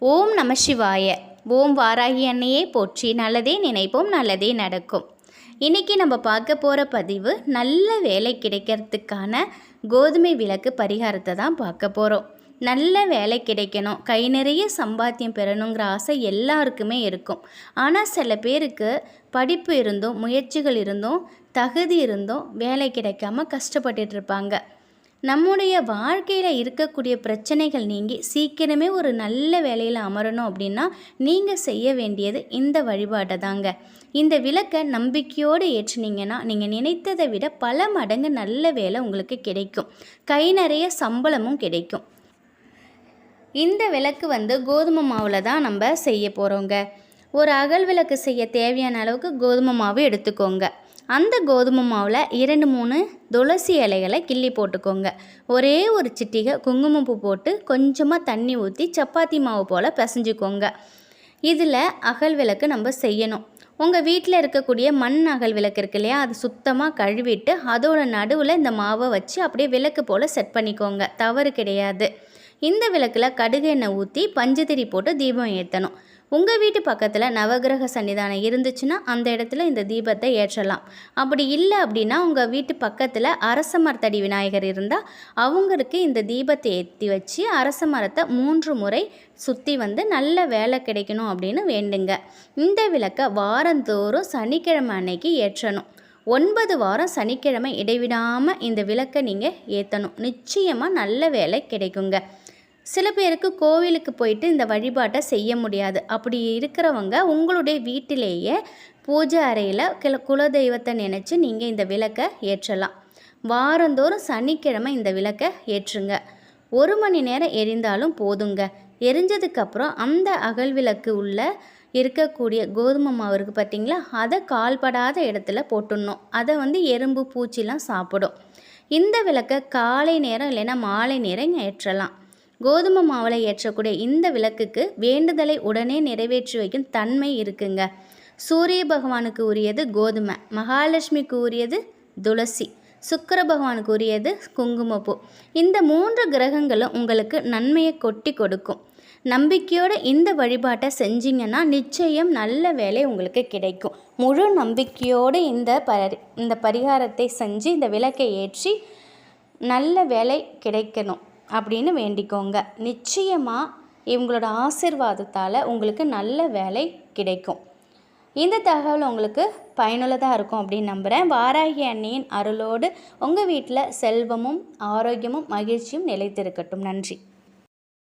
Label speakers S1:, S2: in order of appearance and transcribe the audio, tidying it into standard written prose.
S1: ஓம் நம சிவாய. ஓம் வாராகி அன்னையே போற்றி. நல்லதே நினைப்போம், நல்லதே நடக்கும். இன்றைக்கி நம்ம பார்க்க போகிற பதிவு நல்ல வேலை கிடைக்கிறதுக்கான கோதுமை விளக்கு பரிகாரத்தை தான் பார்க்க போகிறோம். நல்ல வேலை கிடைக்கணும், கை நிறைய சம்பாத்தியம் பெறணுங்கிற ஆசை எல்லாருக்குமே இருக்கும். ஆனால் சில பேருக்கு படிப்பு இருந்தும் முயற்சிகள் இருந்தும் தகுதி இருந்தும் வேலை கிடைக்காம கஷ்டப்பட்டுட்டு இருப்பாங்க. நம்முடைய வாழ்க்கையில் இருக்கக்கூடிய பிரச்சனைகள் நீங்கி சீக்கிரமே ஒரு நல்ல வேலையில் அமரணும் அப்படின்னா நீங்கள் செய்ய வேண்டியது இந்த வழிபாட்டை தாங்க. இந்த விளக்கை நம்பிக்கையோடு ஏற்றினீங்கன்னா நீங்கள் நினைத்ததை விட பல மடங்கு நல்ல வேலை உங்களுக்கு கிடைக்கும். கை நிறைய சம்பளமும் கிடைக்கும். இந்த விளக்கு கோதுமை மாவில் தான் நம்ம செய்ய போகிறோங்க. ஒரு அகல் விளக்கு செய்ய தேவையான அளவுக்கு கோதுமை மாவு எடுத்துக்கோங்க. அந்த கோதுமை மாவில் 2-3 துளசி இலைகளை கிள்ளி போட்டுக்கோங்க. ஒரே ஒரு சிட்டிகை குங்குமப்பூ போட்டு கொஞ்சமாக தண்ணி ஊற்றி சப்பாத்தி மாவு போல் பிசைஞ்சுக்கோங்க. இதில் அகல் விளக்கு நம்ம செய்யணும். உங்கள் வீட்டில் இருக்கக்கூடிய மண் அகல் விளக்கு இருக்கு இல்லையா, அது சுத்தமாக கழுவிட்டு அதோட நடுவில் இந்த மாவை வச்சு அப்படியே விளக்கு போல் செட் பண்ணிக்கோங்க. தவறு கிடையாது. இந்த விளக்கில் கடுகு எண்ணெய் ஊற்றி பஞ்சுத்திரி போட்டு தீபம் ஏற்றணும். உங்கள் வீட்டு பக்கத்தில் நவகிரக சன்னிதானம் இருந்துச்சுன்னா அந்த இடத்துல இந்த தீபத்தை ஏற்றலாம். அப்படி இல்லை அப்படின்னா உங்கள் வீட்டு பக்கத்தில் அரச மரத்தடி விநாயகர் இருந்தால் அவங்களுக்கு இந்த தீபத்தை ஏற்றி வச்சு அரச மரத்தை 3 முறை சுற்றி நல்ல வேலை கிடைக்கணும் அப்படின்னு வேண்டுங்க. இந்த விளக்கை வாரந்தோறும் சனிக்கிழமை அன்னைக்கு ஏற்றணும். 9 வாரம் சனிக்கிழமை இடைவிடாமல் இந்த விளக்கை நீங்கள் ஏற்றணும். நிச்சயமாக நல்ல வேலை கிடைக்குங்க. சில பேருக்கு கோவிலுக்கு போயிட்டு இந்த வழிபாட்டை செய்ய முடியாது. அப்படி இருக்கிறவங்க உங்களுடைய வீட்டிலேயே பூஜை அறையில் குலதெய்வத்தை நினச்சி நீங்கள் இந்த விளக்கை ஏற்றலாம். வாரந்தோறும் சனிக்கிழமை இந்த விளக்கை ஏற்றுங்க. 1 மணி நேரம் எரிந்தாலும் போதுங்க. எரிஞ்சதுக்கப்புறம் அந்த அகல் விளக்கு உள்ள இருக்கக்கூடிய கோதுமை மாவு இருக்குது பார்த்திங்களா, அதை கால்படாத இடத்துல போட்டுடணும். அதை எறும்பு பூச்சிலாம் சாப்பிடும். இந்த விளக்கை காலை நேரம் இல்லைன்னா மாலை நேரம் ஏற்றலாம். கோதுமை மாவில் ஏற்றக்கூடிய இந்த விளக்குக்கு வேண்டுதலை உடனே நிறைவேற்றி வைக்கும் தன்மை இருக்குங்க. சூரிய பகவானுக்கு உரியது கோதுமை, மகாலட்சுமிக்கு உரியது துளசி, சுக்கிர பகவானுக்கு உரியது குங்குமப்பூ. இந்த 3 கிரகங்களும் உங்களுக்கு நன்மையை கொட்டி கொடுக்கும். நம்பிக்கையோடு இந்த வழிபாட்டை செஞ்சிங்கன்னா நிச்சயம் நல்ல வேலை உங்களுக்கு கிடைக்கும். முழு நம்பிக்கையோடு இந்த பரிகாரத்தை செஞ்சு இந்த விளக்கை ஏற்றி நல்ல வேலை கிடைக்கணும் அப்படின்னு வேண்டிக்கோங்க. நிச்சயமாக இவங்களோட ஆசீர்வாதத்தால் உங்களுக்கு நல்ல வேலை கிடைக்கும். இந்த தகவல் உங்களுக்கு பயனுள்ளதாக இருக்கும் அப்படின்னு நம்புகிறேன். வாராகி அன்னையின் அருளோடு உங்கள் வீட்டில் செல்வமும் ஆரோக்கியமும் மகிழ்ச்சியும் நிலைத்திருக்கட்டும். நன்றி.